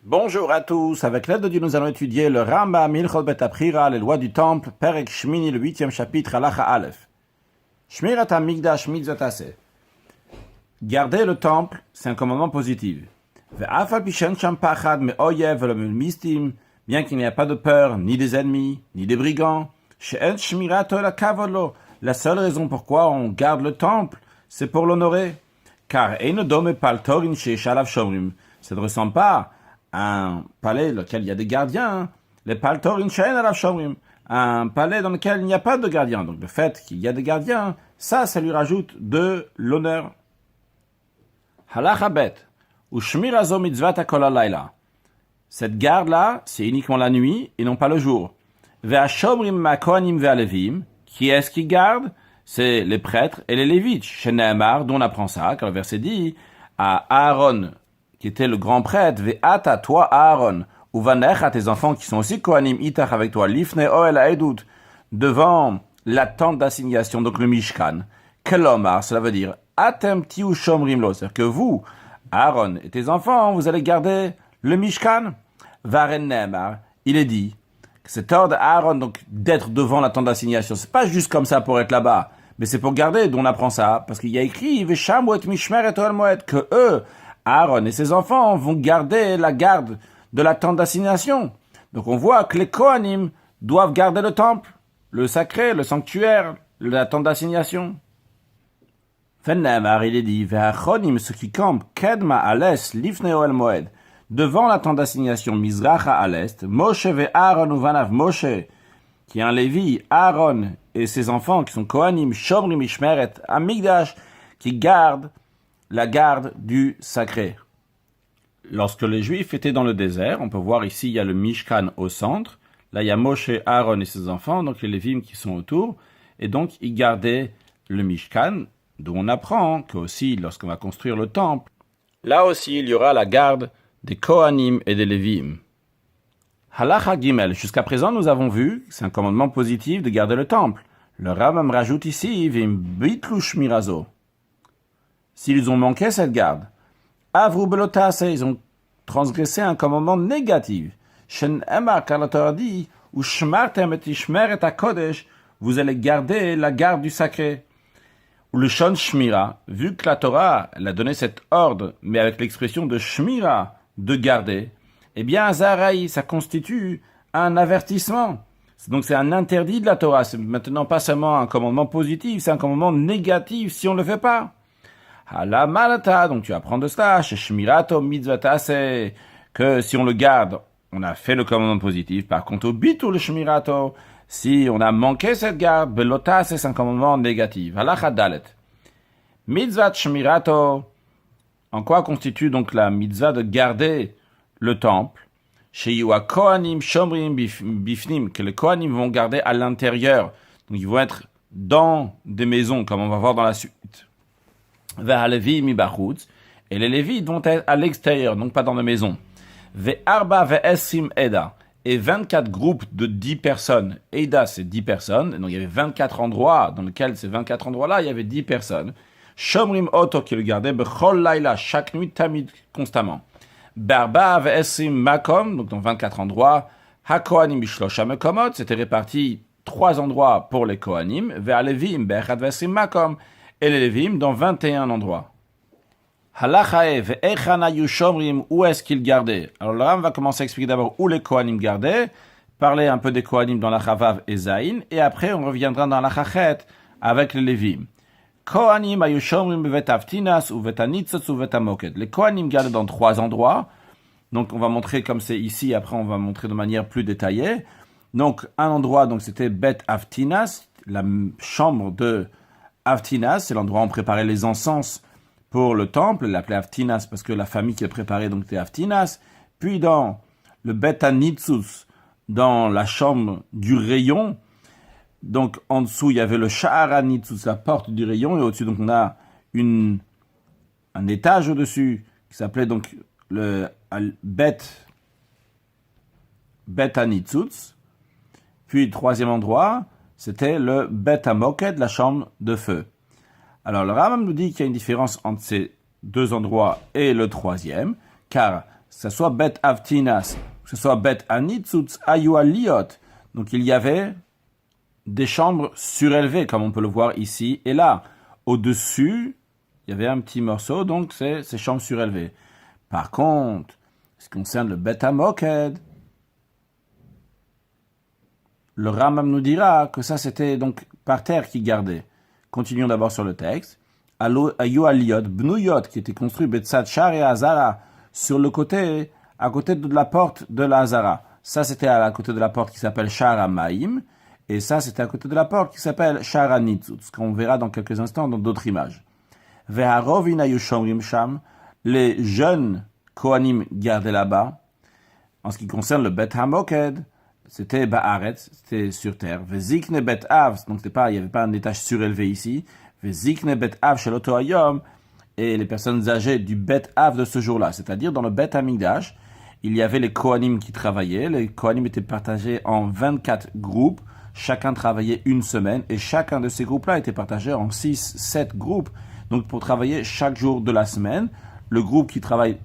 Bonjour à tous, avec l'aide de Dieu nous allons étudier le Rambam Ilchot Bet Aprira, les lois du temple, Perek Shmini, le 8e chapitre, Halacha Aleph. Shmirat HaMikdash Mitzvot Aseh. Garder le temple, c'est un commandement positif. Ve'af al pi she'en sham pachad me'oyev ve'lo mistim, bien qu'il n'y ait pas de peur, ni des ennemis, ni des brigands, she'en shmirato la kavod lo. La seule raison pourquoi on garde le temple, c'est pour l'honorer. Car ein dome pal torin she'esh alav shomrim. Ça ne ressemble pas un palais dans lequel il y a des gardiens, les paltorin she'en alav shomrim, un palais dans lequel il n'y a pas de gardiens. Donc le fait qu'il y a des gardiens, ça lui rajoute de l'honneur. Halacha bet, ou shmira zo mitzvat kol halayla. Cette garde-là, c'est uniquement la nuit et non pas le jour. Ve'ashomrim ma'kohanim ve'alevim, qui est-ce qui garde? C'est les prêtres et les lévites. Chez Nehemar, dont on apprend ça, quand le verset dit à Aaron, qui était le grand prêtre, Ve'ata, toi Aaron, ou vanecha, tes enfants qui sont aussi kohanim itach avec toi, lifne oel haedut, devant la tente d'assignation, donc le Mishkan. Kelomar, cela veut dire atem tiu shomrim lo, c'est-à-dire que vous, Aaron et tes enfants, vous allez garder le Mishkan. Varen Nehemar, il est dit que cet ordre Aaron, donc d'être devant la tente d'assignation, c'est pas juste comme ça pour être là-bas, mais c'est pour garder, d'où on apprend ça, parce qu'il y a écrit Veshamu et Mishmer et Oel Moed, que eux, Aaron et ses enfants vont garder la garde de la tente d'assignation. Donc on voit que les Kohanim doivent garder le temple, le sacré, le sanctuaire, la tente d'assignation. Fennemar, il est dit, Ve'achonim, ceux qui campent, Kedma à l'est, Lifne Oel Moed, devant la tente d'assignation, Mizracha à l'est, Moshe ve Aaron ou Vanav, Moshe, qui est un Lévi, Aaron et ses enfants, qui sont Kohanim, Shomrim Ishmeret, Amigdash, qui gardent la garde du sacré. Lorsque les Juifs étaient dans le désert, on peut voir ici, il y a le Mishkan au centre, là il y a Moshe, Aaron et ses enfants, donc les Lévim qui sont autour, et donc ils gardaient le Mishkan, d'où on apprend que aussi, lorsqu'on va construire le temple, là aussi il y aura la garde des Kohanim et des Lévim. Halacha Gimel, jusqu'à présent nous avons vu, c'est un commandement positif de garder le temple. Le Rambam rajoute ici, Vim bitlu shmirazo. S'ils ont manqué cette garde, Avru belotase, ils ont transgressé un commandement négatif. Shen Emar, car la Torah dit, ou shmartem et ishmeret hakodesh, vous allez garder la garde du sacré. Ou le shon shmira, vu que la Torah, elle a donné cet ordre, mais avec l'expression de shmira, de garder, eh bien, Zaraï, ça constitue un avertissement. Donc c'est un interdit de la Torah. C'est maintenant pas seulement un commandement positif, c'est un commandement négatif si on ne le fait pas. Hala malata, donc tu apprends de cela, chez Shmirato mitzvata, c'est que si on le garde, on a fait le commandement positif. Par contre, au bitul Shmirato, si on a manqué cette garde, belota, c'est un commandement négatif. Halacha dalet. Mitzvat Shmirato, en quoi constitue donc la mitzvah de garder le temple? Chez Yua Kohanim Shomrim Bifnim, que les Kohanim vont garder à l'intérieur. Donc ils vont être dans des maisons, comme on va voir dans la suite. Ve'alevi mibachutz, et les Lévites vont être à l'extérieur, donc pas dans la maison. Ve'arba ve'esrim eda, et 24 groupes de 10 personnes. Eda, c'est 10 personnes, donc il y avait 24 endroits, dans lesquels ces 24 endroits-là, il y avait 10 personnes. Shomrim oto, qui le gardait, bechol laila, chaque nuit, tamid, constamment. Barba ve'esrim makom, donc dans 24 endroits. Hakohanim bishlosha mekomot, c'était réparti 3 endroits pour les Kohanim. Ve'alevim be'echad ve'esrim makom, et les Lévim dans 21 endroits. Halachae ve'echana yushomrim, où est-ce qu'ils gardaient? Alors le Ram va commencer à expliquer d'abord où les Kohanim gardaient, parler un peu des Kohanim dans la Chavav et Zayin, et après on reviendra dans la Chachet avec les Lévim. Kohanim ayushomrim bevet avtinas ou vetanitzatz ou vetamoket. Les Kohanim gardaient dans 3 endroits, donc on va montrer comme c'est ici, après on va montrer de manière plus détaillée. Donc un endroit, donc c'était Bet Avtinas, la chambre de Avtinas, c'est l'endroit où on préparait les encens pour le temple, il l'appelait Avtinas parce que la famille qui le préparait donc était Avtinas. Puis dans le Bet Anitzuz, dans la chambre du rayon, donc en dessous il y avait le Sha'ar Anitzuz, la porte du rayon, et au-dessus donc on a un étage au-dessus qui s'appelait donc le Bet Anitzuz. Puis le troisième endroit, c'était le Bet HaMoked, la chambre de feu. Alors le Rambam nous dit qu'il y a une différence entre ces 2 endroits et le troisième, car ce soit Bet Avtinas, que ce soit Bet Anitzutz, Ayu Aliot. Donc il y avait des chambres surélevées, comme on peut le voir ici et là. Au-dessus, il y avait un petit morceau, donc c'est ces chambres surélevées. Par contre, ce qui concerne le Bet HaMoked, le Rambam nous dira que ça c'était donc par terre qui gardait. Continuons d'abord sur le texte. Ayu Aliot, Bnuyot, qui était construit Betzat Shar et Hazara, sur le côté, à côté de la porte de la Hazara. Ça c'était à côté de la porte qui s'appelle Shar HaMaim, et ça c'était à côté de la porte qui s'appelle Shar HaNitzutz, qu'on verra dans quelques instants dans d'autres images. Ve'harovin ayu shomrim sham, les jeunes Kohanim gardaient là-bas. En ce qui concerne le Bet HaMoked, c'était Ba'aretz, c'était sur terre. Ve'zikne Bet Av, donc il n'y avait pas un étage surélevé ici. Ve'zikne Bet Av shel oto hayom, et les personnes âgées du Bet Av de ce jour-là, c'est-à-dire dans le Bet HaMikdash, il y avait les Kohanim qui travaillaient. Les Kohanim étaient partagés en 24 groupes. Chacun travaillait une semaine et chacun de ces groupes-là était partagé en 6-7 groupes. Donc pour travailler chaque jour de la semaine, le groupe qui travaille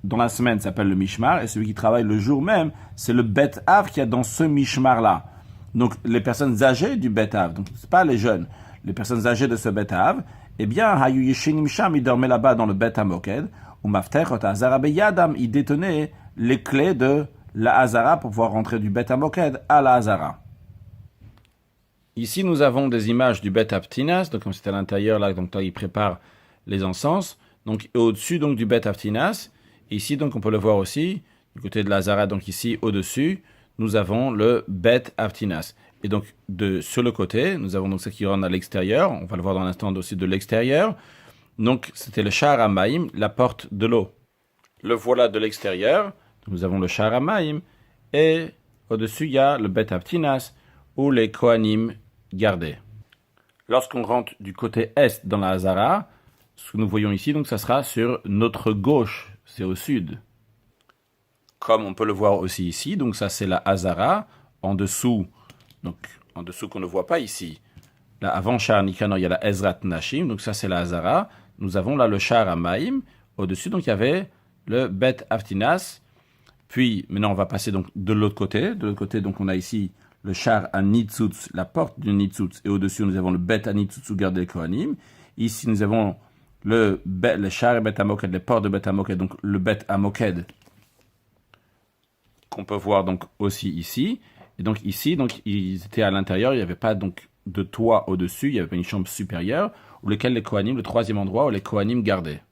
dans la semaine s'appelle le Mishmar et celui qui travaille le jour même, c'est le Bet Av qui est dans ce Mishmar-là. Donc les personnes âgées du Bet Av, donc c'est pas les jeunes, les personnes âgées de ce Bet Av, eh bien, Hayu Yeshinim Sham, ils dormaient là-bas dans le Bet HaMoked, ou Maftechot Hazara Beyadam, ils détenaient les clés de la Hazara pour pouvoir rentrer du Bet HaMoked à la Hazara. Ici, nous avons des images du Bet Avtinas, donc comme c'est à l'intérieur, là, donc là, il prépare les encens, donc au-dessus donc du Bet Avtinas. Ici, donc, on peut le voir aussi, du côté de la Hazara, donc ici, au-dessus, nous avons le Bet Avtinas. Et donc, sur le côté, nous avons donc ce qui rentre à l'extérieur, on va le voir dans l'instant aussi de l'extérieur. Donc, c'était le Shar HaMaim, la porte de l'eau. Le voilà de l'extérieur, nous avons le Shar HaMaim, et au-dessus, il y a le Bet Avtinas, où les Kohanim gardaient. Lorsqu'on rentre du côté est dans la Hazara, ce que nous voyons ici, donc ça sera sur notre gauche, c'est au sud. Comme on peut le voir aussi ici, donc ça c'est la Hazara, en dessous qu'on ne voit pas ici. Là, avant Shar Nikanor, il y a la Ezrat Nashim, donc ça c'est la Hazara. Nous avons là le Shar HaMaim, au-dessus donc il y avait le Bet Avtinas. Puis maintenant on va passer donc de l'autre côté. De l'autre côté donc on a ici le Shar HaNitzutz, la porte du Nitzutz, et au-dessus nous avons le Bet HaNitzutz où gardent les Kohanim. Ici nous avons le Shar Bet HaMoked, les portes de Bet HaMoked, donc le Bet HaMoked qu'on peut voir donc aussi ici. Et donc ici, donc ils étaient à l'intérieur, il n'y avait pas donc de toit au-dessus, il y avait pas une chambre supérieure où lesquelles les Kohanim, le troisième endroit où les Kohanim gardaient.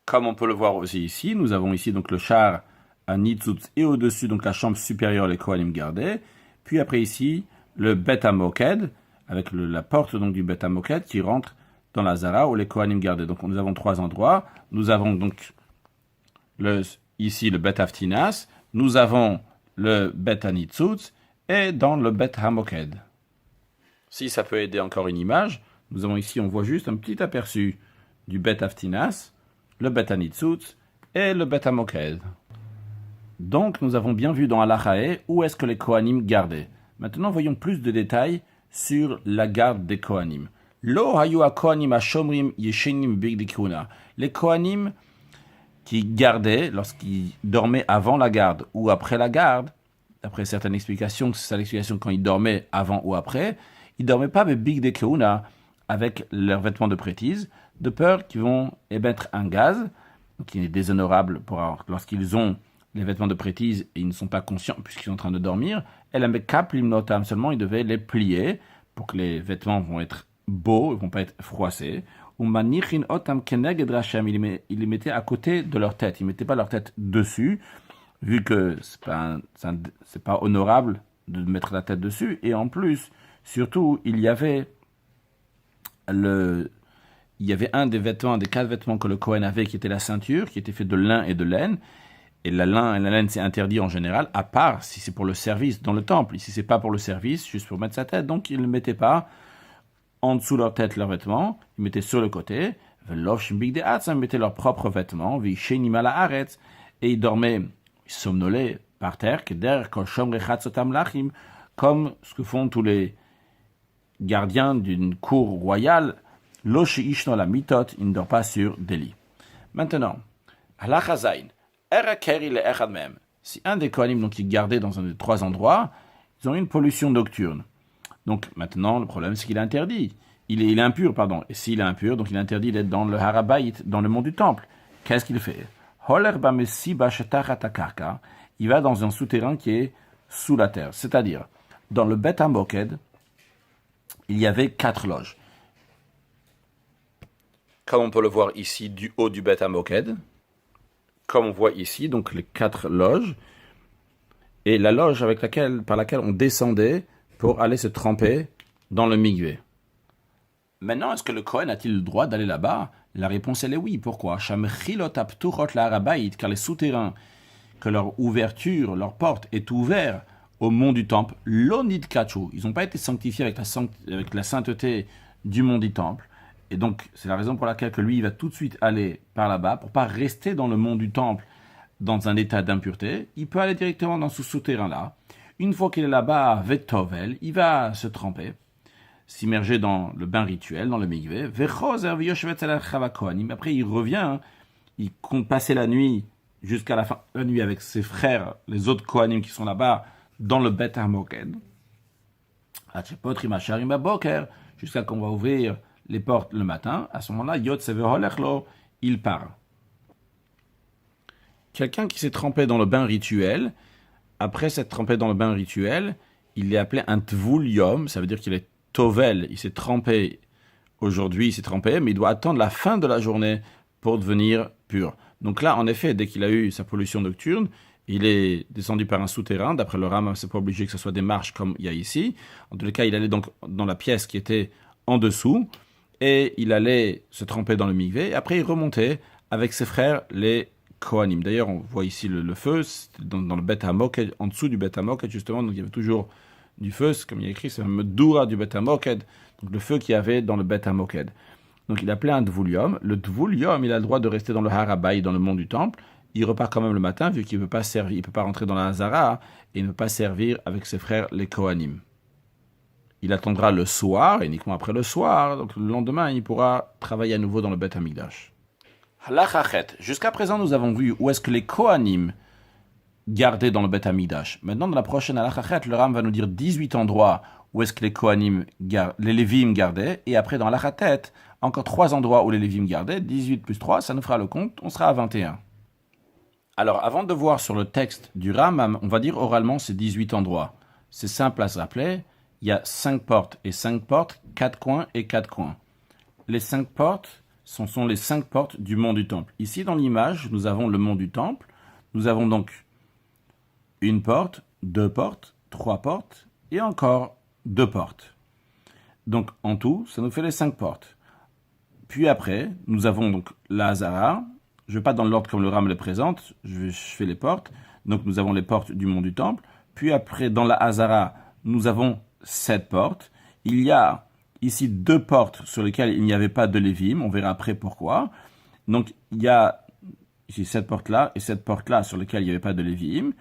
Comme on peut le voir aussi ici, nous avons ici donc le Shar HaNitzutz et au-dessus donc la chambre supérieure les Kohanim gardaient. Puis après ici le Bet HaMoked avec la porte donc du Bet HaMoked qui rentre dans la Zara où les Kohanim gardaient. Donc nous avons trois endroits. Nous avons donc ici le Bet Avtinas, nous avons le Bet HaNitzutz et dans le Bet HaMoked. Si ça peut aider encore une image, nous avons ici, on voit juste un petit aperçu du Bet Avtinas, le Bet HaNitzutz et le Bet HaMoked. Donc nous avons bien vu dans Halachae où est-ce que les Kohanim gardaient. Maintenant voyons plus de détails sur la garde des Kohanim. Lo hayu ha-Kohanim ha-shomrim yeshenim bigdei kehuna. Les Kohanim qui gardaient lorsqu'ils dormaient avant la garde ou après la garde, d'après certaines explications, c'est ça l'explication quand ils dormaient avant ou après, ils dormaient pas mais bigdei kehuna avec leurs vêtements de prêtise, de peur qu'ils vont émettre un gaz qui est déshonorable lorsqu'ils ont les vêtements de prêtise et ils ne sont pas conscients puisqu'ils sont en train de dormir. Elle avait cap limnotam, seulement ils devaient les plier pour que les vêtements vont être beaux, ils ne vont pas être froissés. Ou manichin otam keneged rachem, ils les mettaient à côté de leur tête, ils ne mettaient pas leur tête dessus, vu que c'est pas honorable de mettre la tête dessus. Et en plus, surtout, il y avait un des vêtements, des 4 vêtements que le Kohen avait, qui était la ceinture, qui était fait de lin et de laine. Et la laine, c'est interdit en général, à part si c'est pour le service dans le temple. Ici, c'est pas pour le service, juste pour mettre sa tête. Donc, ils ne mettaient pas en dessous de leur tête leurs vêtements. Ils mettaient sur le côté. Ils mettaient leurs propres vêtements. Et ils dormaient, ils somnolaient par terre, comme ce que font tous les gardiens d'une cour royale. Ils ne dorment pas sur des lits. Maintenant, Halacha Zayin. Erakeri le echad mehem. Si un des Kohanim donc, est gardé dans un des trois endroits, ils ont une pollution nocturne. Donc maintenant, le problème, c'est qu'il est interdit. Il est impur, pardon. Et s'il est impur, donc il est interdit d'être dans le Harabayit, dans le mont du Temple. Qu'est-ce qu'il fait? Il va dans un souterrain qui est sous la terre. C'est-à-dire, dans le Bet HaMoked, il y avait 4 loges. Comme on peut le voir ici, du haut du Bet HaMoked, comme on voit ici, donc les 4 loges, et la loge par laquelle on descendait pour aller se tremper dans le migvé. Maintenant, est-ce que le Kohen a-t-il le droit d'aller là-bas? La réponse, elle est oui. Pourquoi? Car les souterrains, que leur ouverture, leur porte est ouverte au mont du Temple, l'onid kachu, ils n'ont pas été sanctifiés avec la sainteté du mont du Temple. Et donc, c'est la raison pour laquelle que lui, il va tout de suite aller par là-bas, pour pas rester dans le mont du Temple dans un état d'impureté. Il peut aller directement dans ce souterrain-là. Une fois qu'il est là-bas, Vetovel, il va se tremper, s'immerger dans le bain rituel, dans le mikvé. Après, il revient, il compte passer la nuit jusqu'à la fin de la nuit avec ses frères, les autres Kohanim qui sont là-bas, dans le Bet HaMoked. Jusqu'à qu'on va ouvrir les portes le matin. À ce moment-là, il part. Quelqu'un qui s'est trempé dans le bain rituel, après s'être trempé dans le bain rituel, il est appelé un Tvul Yom, ça veut dire qu'il est Tovel, il s'est trempé aujourd'hui, il s'est trempé, mais il doit attendre la fin de la journée pour devenir pur. Donc là, en effet, dès qu'il a eu sa pollution nocturne, il est descendu par un souterrain. D'après le Rambam, c'est pas obligé que ce soit des marches comme il y a ici. En tous les cas, il allait donc dans la pièce qui était en dessous et il allait se tremper dans le mikvé. Après, il remontait avec ses frères, les Kohanim. D'ailleurs, on voit ici le feu dans le Bet HaMoked, en dessous du Bet HaMoked, justement. Donc, il y avait toujours du feu, comme il y a écrit, c'est un Medoura du Bet HaMoked, donc le feu qu'il y avait dans le Bet HaMoked. Donc il appelait un Dvulium. Le Dvulium, il a le droit de rester dans le Harabaï, dans le mont du Temple. Il repart quand même le matin, vu qu'il ne peut pas servir, il peut pas rentrer dans la Hazara, et il ne peut pas servir avec ses frères les Kohanim. Il attendra le soir, et uniquement après le soir, donc le lendemain, il pourra travailler à nouveau dans le Bet HaMikdash. Halachachet. Jusqu'à présent, nous avons vu où est-ce que les Kohanim gardaient dans le Bet HaMikdash. Maintenant, dans la prochaine Halachachet, le Ram va nous dire 18 endroits où est-ce que les Kohanim, les Lévim gardaient, et après dans l'Achatet, encore 3 endroits où les Lévim gardaient, 18 plus 3, ça nous fera le compte, on sera à 21. Alors, avant de voir sur le texte du Rambam, on va dire oralement ces 18 endroits. C'est simple à se rappeler, il y a 5 portes et 5 portes, 4 coins et 4 coins. Les 5 portes, ce sont les 5 portes du mont du Temple. Ici, dans l'image, nous avons le mont du Temple, nous avons donc une porte, 2 portes, 3 portes, et encore 2 portes. Donc, en tout, ça nous fait les 5 portes. Puis après, nous avons donc la Hazara. Je ne vais pas dans l'ordre comme le Ram le présente, je fais les portes. Donc, nous avons les portes du mont du Temple. Puis après, dans la Hazara, nous avons 7 portes. Il y a ici 2 portes sur lesquelles il n'y avait pas de Lévim. On verra après pourquoi. Donc, il y a ici cette porte-là et cette porte-là sur lesquelles il n'y avait pas de Lévim.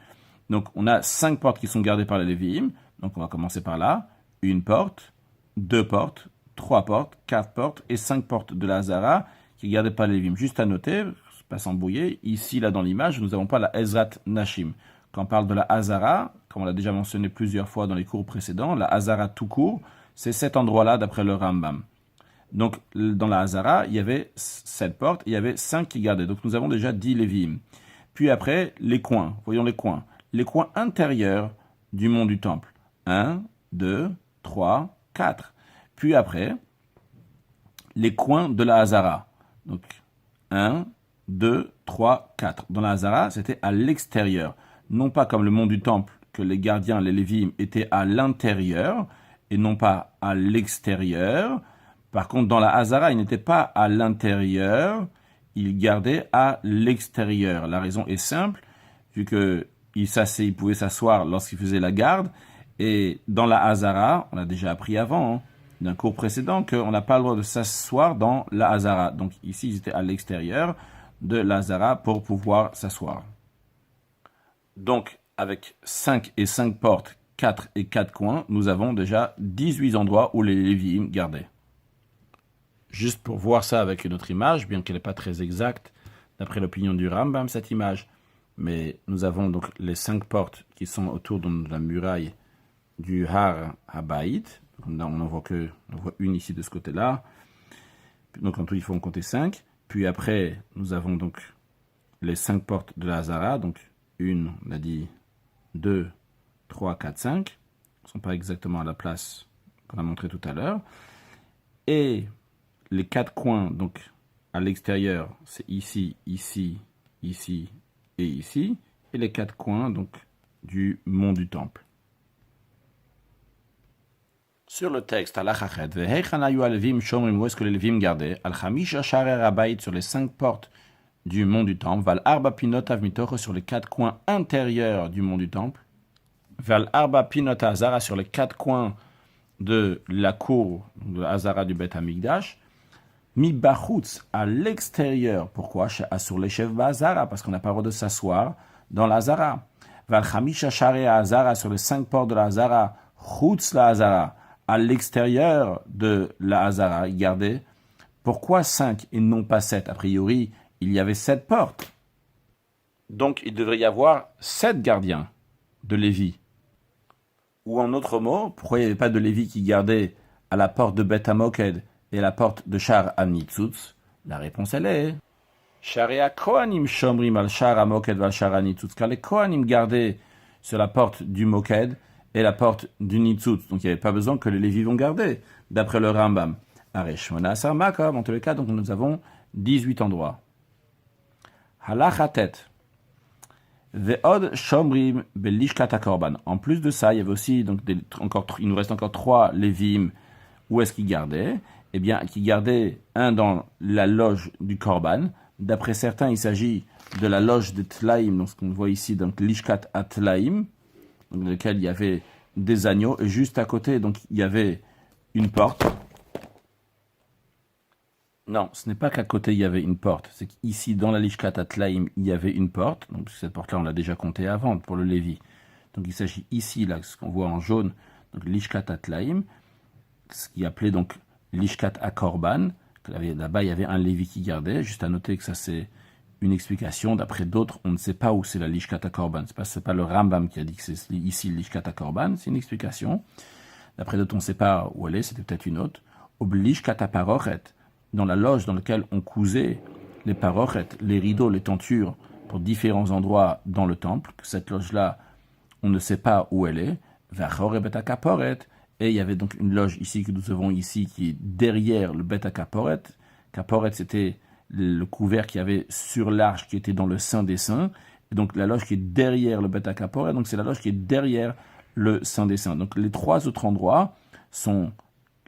Donc, on a 5 portes qui sont gardées par les Lévim. Donc, on va commencer par là. Une porte, 2 portes, 3 portes, 4 portes et 5 portes de la Hazara qui ne gardaient pas les Lévim. Juste à noter, pas s'embrouiller, ici, là, dans l'image, nous n'avons pas la Ezrat Nashim. Quand on parle de la Hazara, comme on l'a déjà mentionné plusieurs fois dans les cours précédents, la Hazara tout court, c'est cet endroit-là d'après le Rambam. Donc, dans la Hazara, il y avait 7 portes, il y avait 5 qui gardaient. Donc, nous avons déjà 10 Lévim. Puis après, les coins. Voyons les coins. Les coins intérieurs du mont du Temple. 1, 2, 3, 4. Puis après, les coins de la Hazara. Donc, 1, 2, 3, 4. Dans la Hazara, c'était à l'extérieur. Non pas comme le mont du Temple, que les gardiens, les Lévim, étaient à l'intérieur, et non pas à l'extérieur. Par contre, dans la Hazara, ils n'étaient pas à l'intérieur, ils gardaient à l'extérieur. La raison est simple, vu qu'ils pouvaient s'asseoir lorsqu'ils faisaient la garde, et dans la Hazara, on a déjà appris avant, d'un cours précédent, qu'on n'a pas le droit de s'asseoir dans la Hazara. Donc ici, ils étaient à l'extérieur de la Hazara pour pouvoir s'asseoir. Donc, avec 5 et 5 portes, 4 et 4 coins, nous avons déjà 18 endroits où les Lévim gardaient. Juste pour voir ça avec une autre image, bien qu'elle n'est pas très exacte, d'après l'opinion du Rambam, cette image. mais nous avons donc les 5 portes qui sont autour de la muraille du Har Habaït. Là, on voit une ici de ce côté-là. Donc en tout, il faut en compter 5. Puis après, nous avons donc les 5 portes de la Hazara. Donc une, on a dit 2, 3, 4, 5. Ils ne sont pas exactement à la place qu'on a montré tout à l'heure. Et les 4 coins, donc à l'extérieur, c'est ici, ici, ici et ici. Et les 4 coins, donc, du mont du temple. Sur le texte, où est-ce que les Levim gardaient? Al-Khamisha Sharer Abayit, sur les 5 portes du mont du temple. Val Arba Pinot Avmitoch, sur les 4 coins intérieurs du mont du temple. Val Arba Pinot Hazara, sur les 4 coins de la cour de Hazara du Beth Hamikdash. Mi Bachutz, à l'extérieur. Pourquoi? Sur les chefs Hazara, parce qu'on n'a pas le droit de s'asseoir dans la Hazara. Val Khamisha Sharer Hazara, sur les 5 portes de la Hazara. Chutz la Hazara, à l'extérieur de la Hazara, il gardait. Pourquoi 5 et non pas 7? A priori, il y avait 7 portes. Donc, il devrait y avoir 7 gardiens de Lévi. Ou en autre mot, pourquoi il n'y avait pas de Lévi qui gardait à la porte de Beth Hamoked et la porte de Shar Hanitzutz? La réponse, elle est Sharia Kohanim Shomrim al Shar Hamoked val Shar Hanitzutz, car les Kohanim gardaient sur la porte du Moked et la porte du Nitzutz. Donc il n'y avait pas besoin que les Lévis vont garder, d'après le Rambam. Areshmona Asar Makom, en tous les cas, donc nous avons 18 endroits. Halachatet. Ve'od Shomrim belishkat hakorban. En plus de ça, il y avait aussi, donc, il nous reste encore 3 Lévim. Où est-ce qu'ils gardaient? Eh bien, qui gardaient un dans la loge du Korban. D'après certains, il s'agit de la loge de Tlaïm, donc ce qu'on voit ici, donc Lishkat Atlaïm, dans lequel il y avait des agneaux, et juste à côté, donc il y avait une porte. Non, ce n'est pas qu'à côté il y avait une porte, c'est qu'ici, dans la Lishkat Atlaïm, il y avait une porte, donc cette porte-là, on l'a déjà comptée avant pour le Lévi. Donc il s'agit ici, là, ce qu'on voit en jaune, donc Lishkat Atlaïm, ce qui est appelé donc Lishkat Akorban. Là-bas, il y avait un Lévi qui gardait. Juste à noter que ça, c'est une explication. D'après d'autres, on ne sait pas où c'est la Lishkat Akorban. C'est pas le Rambam qui a dit que c'est ici Lishkat Akorban. C'est une explication. D'après d'autres, on ne sait pas où elle est. C'était peut-être une autre. Ob Lishkat Aparochet, dans la loge dans laquelle on cousait les parochet, les rideaux, les tentures pour différents endroits dans le temple. Cette loge-là, on ne sait pas où elle est. Vachor et Betakaporet. Et il y avait donc une loge ici que nous avons ici qui est derrière le Bet HaKaporet. Kaporet, c'était le couvert qu'il y avait sur l'arche qui était dans le Saint des Saints. Et donc la loge qui est derrière le Bet HaKaporet, donc c'est la loge qui est derrière le Saint des Saints. Donc les 3 autres endroits sont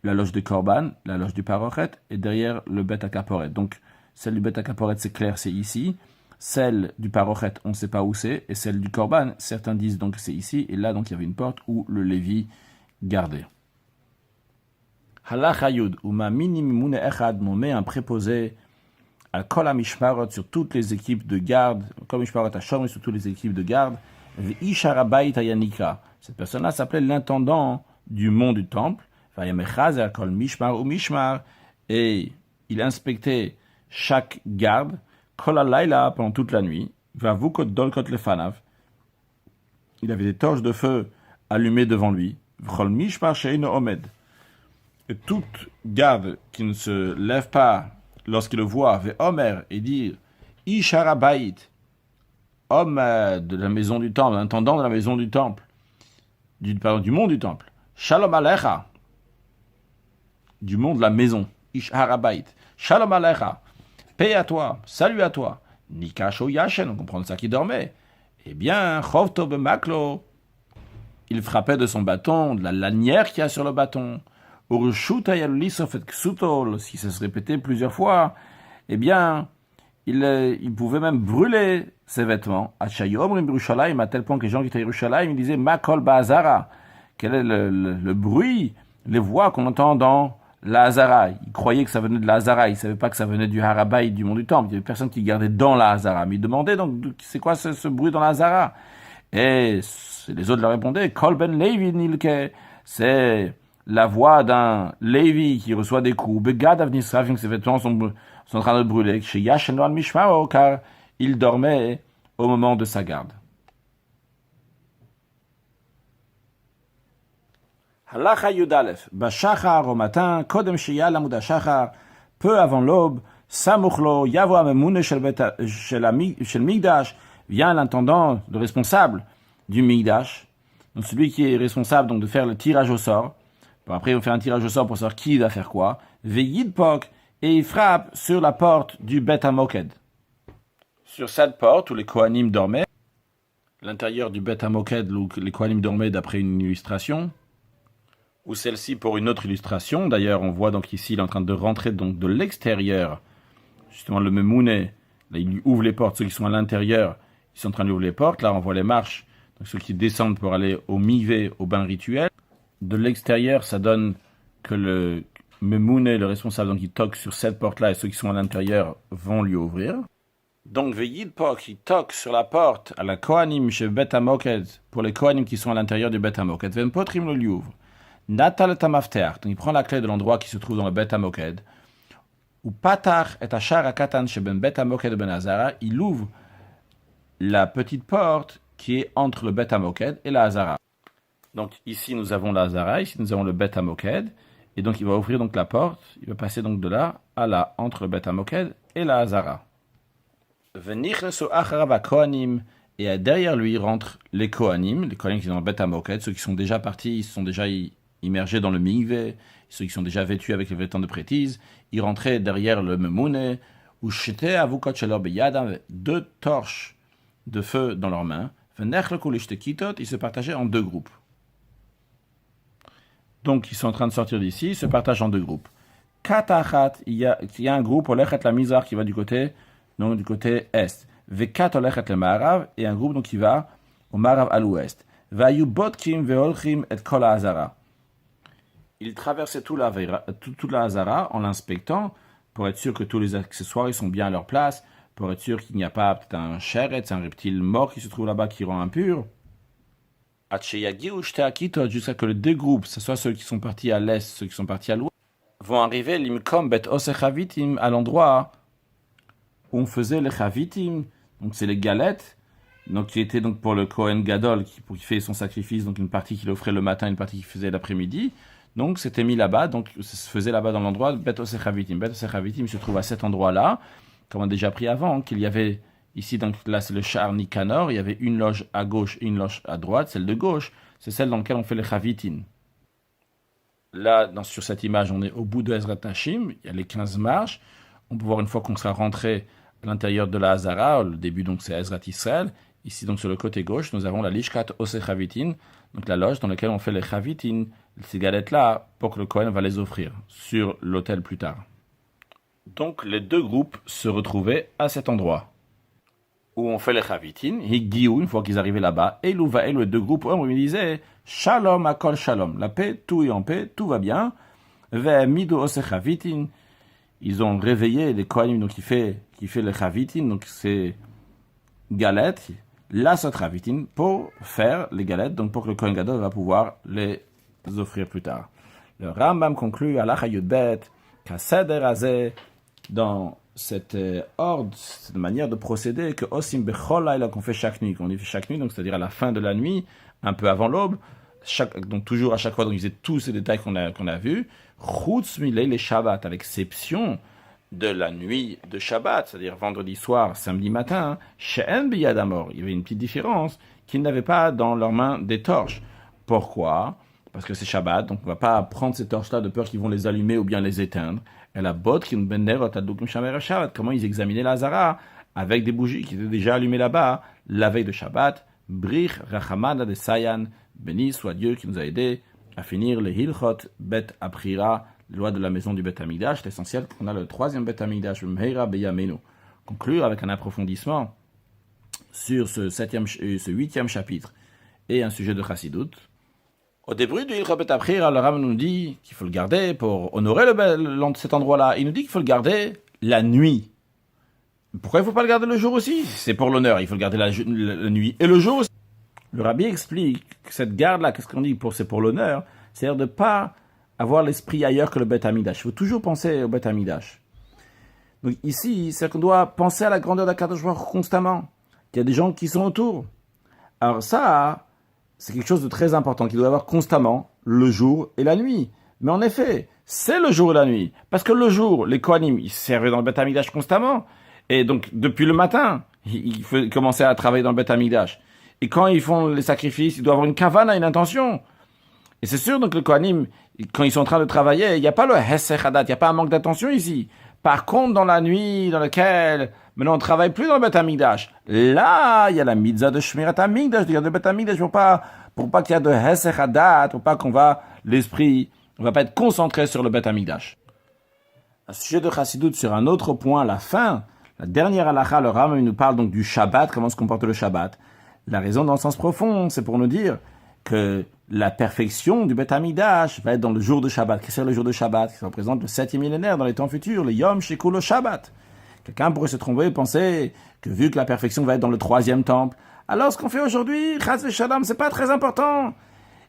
la loge de Korban, la loge du Parochet et derrière le Bet HaKaporet. Donc celle du Bet HaKaporet, c'est clair, c'est ici. Celle du Parochet, on ne sait pas où c'est. Et celle du Korban, certains disent donc que c'est ici. Et là, donc il y avait une porte où le Lévi gardez. Halach Hayud, ou ma minimum echad, on met un préposé al kol hamishmarot sur toutes les équipes de garde, kol hamishmarot hashomrim sur toutes les équipes de garde, v'ish harabayit hayanika. Cette personne-là s'appelait l'intendant du mont du temple, vayamechaz al kol mishmar ou mishmar, et il inspectait chaque garde, kol halayla pendant toute la nuit, vavukot dolkot lefanav. Il avait des torches de feu allumées devant lui. Et toute garde qui ne se lève pas lorsqu'il le voit, Omer, et dit Isharabayit, homme de la maison du temple, intendant de la maison du temple, du mont du temple, Shalom Alecha, du mont de la maison, Isharabayit, Shalom Alecha, paix à toi, salut à toi, Nikasho Yashen, on comprend ça qui dormait. Eh bien, Chovto Bemaklo, il frappait de son bâton, de la lanière qu'il y a sur le bâton. Si ça se répétait plusieurs fois, eh bien, il pouvait même brûler ses vêtements. À tel point que les gens qui étaient à Yerushalayim, ils disaient Makol Ba'azara. Quel est le bruit, les voix qu'on entend dans la Hazara? Ils croyaient que ça venait de la Hazara, ils ne savaient pas que ça venait du Harabaï, du mont du temple. Il y avait personne qui gardait dans la Hazara. Mais ils demandaient donc, c'est quoi ce bruit dans la Hazara? Et les autres leur répondaient, Kol ben Levi Nilke, c'est la voix d'un Lévi qui reçoit des coups. Begad Avnisrafim, ses vêtements sont en train de brûler. Chez Yashen Mishmaro, car il dormait au moment de sa garde. Halacha Yudalef, Bashachar au matin, Kodem Shia Lamud Shachar, peu avant l'aube, Samuchlo, Yavo Amemune Shel Migdash, vient l'intendant, le responsable du Migdash, donc celui qui est responsable donc de faire le tirage au sort. Bon, après, on fait un tirage au sort pour savoir qui va faire quoi. Ve'yidpok, et il frappe sur la porte du Bet HaMoked. Sur cette porte où les Kohanim dormaient, l'intérieur du Bet HaMoked où les Kohanim dormaient d'après une illustration, ou celle-ci pour une autre illustration. D'ailleurs, on voit donc ici, il est en train de rentrer donc de l'extérieur. Justement, le Memoune, là, il lui ouvre les portes. Ceux qui sont à l'intérieur, ils sont en train de lui ouvrir les portes. Là, on voit les marches. Donc, ceux qui descendent pour aller au Mivé, au bain rituel. De l'extérieur, ça donne que le Memoune, le responsable, donc il toque sur cette porte-là et ceux qui sont à l'intérieur vont lui ouvrir. Donc, Ve'yidpok, il toque sur la porte à la Kohanim chez Bet HaMoked, pour les Kohanim qui sont à l'intérieur du Bet HaMoked. Ve'mpotrim le lui ouvre. Natal tamafter, donc il prend la clé de l'endroit qui se trouve dans le Bet HaMoked. Ou patach et ashar akatan sheben Bet HaMoked ben Hazara, il ouvre la petite porte qui est entre le Bet HaMoked et la Hazara. Donc ici nous avons la Hazara, ici nous avons le Bet HaMoked, et donc il va ouvrir donc la porte, il va passer donc de là à là, entre le Bet HaMoked et la Hazara. Venichnesu acharav kohanim, et derrière lui rentrent les Kohanim qui sont dans le Bet HaMoked, ceux qui sont déjà partis, ils sont déjà immergés dans le Mingvé, ceux qui sont déjà vêtus avec les vêtements de prêtise, ils rentraient derrière le Memoune, où j'étais à vous deux torches de feu dans leurs mains, ils se partageaient en deux groupes. Donc ils sont en train de sortir d'ici, ils se partagent en deux groupes. Katachat, il y a un groupe, Olechet la Mizar, qui va du côté est. Vekat Olechet le Marav, et un groupe donc, qui va au Marav à l'ouest. Vayu Botkim veolchim et Kol Hazara. Il traversait toute la Hazara en l'inspectant pour être sûr que tous les accessoires ils sont bien à leur place, pour être sûr qu'il n'y a pas peut-être un sheret, un reptile mort qui se trouve là-bas qui rend impur. Jusqu'à que les deux groupes, ce soit ceux qui sont partis à l'est, ceux qui sont partis à l'ouest, vont arriver l'imkom bet osechavitim à l'endroit où on faisait les chavitim, donc c'est les galettes, donc qui étaient donc pour le Kohen Gadol pour qu'il fait son sacrifice, donc une partie qu'il offrait le matin, une partie qu'il faisait l'après-midi. Donc, c'était mis là-bas, donc ça se faisait là-bas dans l'endroit de Bet Osechavitim. Bet Osechavitim se trouve à cet endroit-là, comme on a déjà appris avant, qu'il y avait ici, donc là c'est le Sha'ar Nikanor, il y avait une loge à gauche et une loge à droite, celle de gauche, c'est celle dans laquelle on fait les Chavitim. Là, sur cette image, on est au bout de Ezrat Nashim, il y a les 15 marches, on peut voir une fois qu'on sera rentré à l'intérieur de la Hazara, le début donc c'est Ezrat Israël, ici donc sur le côté gauche, nous avons la Lishkat Osechavitim, donc la loge dans laquelle on fait les Chavitim, ces galettes-là, pour que le Kohen va les offrir sur l'autel plus tard. Donc les deux groupes se retrouvaient à cet endroit où on fait les chavitin, higdiou, une fois qu'ils arrivaient là-bas, et les deux groupes, on lui disait Shalom akol shalom, la paix, tout est en paix, tout va bien. Ve'midu ose chavitin, ils ont réveillé les Kohanim, donc qui fait les chavitin, donc c'est galettes, la sot chavitin, pour faire les galettes, donc pour que le Kohen Gadol va pouvoir les offrir plus tard. Le Rambam conclut à l'Achayudbet qu'à Seder Azeh, dans cette ordre, cette manière de procéder, que Osim Bechol Laila qu'on fait chaque nuit, qu'on fait chaque nuit, donc c'est-à-dire à la fin de la nuit, un peu avant l'aube, donc toujours à chaque fois, donc ils faisaient tous ces détails qu'on a vus, Chutz Milei les Shabbat, à l'exception de la nuit de Shabbat, c'est-à-dire vendredi soir, samedi matin, She'en Biyad Amor, il y avait une petite différence, qu'ils n'avaient pas dans leurs mains des torches. Pourquoi ? Parce que c'est Shabbat, donc on ne va pas prendre ces torches-là de peur qu'ils vont les allumer ou bien les éteindre. Et la botte qui nous Shabbat, comment ils examinaient la Hazara avec des bougies qui étaient déjà allumées là-bas la veille de Shabbat. Brich Rachamada de Sayan, béni soit Dieu qui nous a aidés à finir les Hilchot Bet Aprira, les lois de la maison du Bet Hamikdash. C'est essentiel qu'on a le troisième Bet Hamikdash, le Meira Beyamenu. Conclure avec un approfondissement sur ce huitième chapitre et un sujet de Chassidut. Au début du Hilchot Bet Aprira, le Rambam nous dit qu'il faut le garder pour honorer cet endroit-là. Il nous dit qu'il faut le garder la nuit. Pourquoi il ne faut pas le garder le jour aussi ? C'est pour l'honneur, il faut le garder la nuit et le jour aussi. Le Rabbi explique que cette garde-là, qu'est-ce qu'on dit c'est pour l'honneur, c'est-à-dire de ne pas avoir l'esprit ailleurs que le Bet Hamikdash. Il faut toujours penser au Bet Hamikdash. Donc ici, c'est qu'on doit penser à la grandeur d'Akadosh Baruch Hu constamment. qu'il y a des gens qui sont autour. Alors ça, c'est quelque chose de très important qu'il doit y avoir constamment, le jour et la nuit. Mais en effet, c'est le jour et la nuit. Parce que le jour, les Kohanim, ils servaient dans le Beth Amikdash constamment. Et donc, depuis le matin, ils commençaient à travailler dans le Beth Amikdash. Et quand ils font les sacrifices, ils doivent avoir une kavana, une intention. Et c'est sûr, donc, les Kohanim, quand ils sont en train de travailler, il n'y a pas le hesech hadat, il n'y a pas un manque d'attention ici. Par contre, dans la nuit, dans laquelle, maintenant, on ne travaille plus dans le Beth Amikdash, là, il y a la mitzvah de Shmirat Amikdash, de Beth Amikdash, pour pas qu'il y ait de hesech hadat, pour pas qu'on va, l'esprit, on va pas être concentré sur le Beth Amikdash. Un sujet de Chassidut sur un autre point, la fin, la dernière halakha, le Ram, il nous parle donc du Shabbat, comment se comporte le Shabbat. La raison dans le sens profond, c'est pour nous dire que la perfection du Beth Amikdash va être dans le jour de Shabbat. Qu'est-ce que c'est le jour de Shabbat? Qui représente le 7e millénaire dans les temps futurs, le Yom Shekul Shabbat. Quelqu'un pourrait se tromper et penser que vu que la perfection va être dans le 3e temple, alors ce qu'on fait aujourd'hui, Chas v'Shalom, c'est pas très important.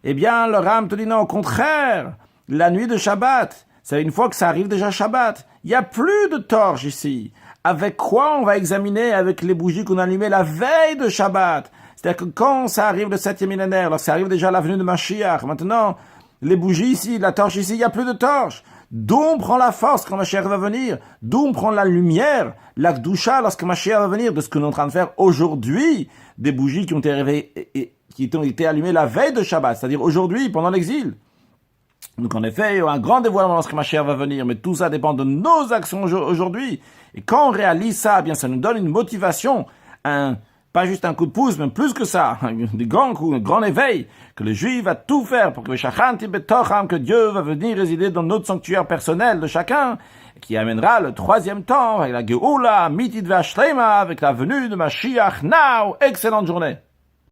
Eh bien, le Ram te dit non, au contraire, la nuit de Shabbat, c'est une fois que ça arrive déjà Shabbat, il n'y a plus de torche ici. Avec quoi on va examiner? Avec les bougies qu'on a allumées la veille de Shabbat. C'est-à-dire que quand ça arrive le 7e millénaire, lorsque ça arrive déjà la venue de Mashiach, maintenant, les bougies ici, la torche ici, il n'y a plus de torche. D'où on prend la force quand Mashiach va venir? D'où on prend la lumière, la Kdusha lorsque Mashiach va venir? De ce que nous sommes en train de faire aujourd'hui, des bougies qui ont été allumées la veille de Shabbat, c'est-à-dire aujourd'hui, pendant l'exil. Donc en effet, il y a un grand dévoilement lorsque Mashiach va venir, mais tout ça dépend de nos actions aujourd'hui. Et quand on réalise ça, eh bien ça nous donne une motivation, pas juste un coup de pouce, mais plus que ça, un grand éveil, que le juif va tout faire pour que Dieu va venir résider dans notre sanctuaire personnel de chacun, qui amènera le 3e temps, avec la Geoula, Mitid Vashlema, avec la venue de Mashiach now. Excellente journée.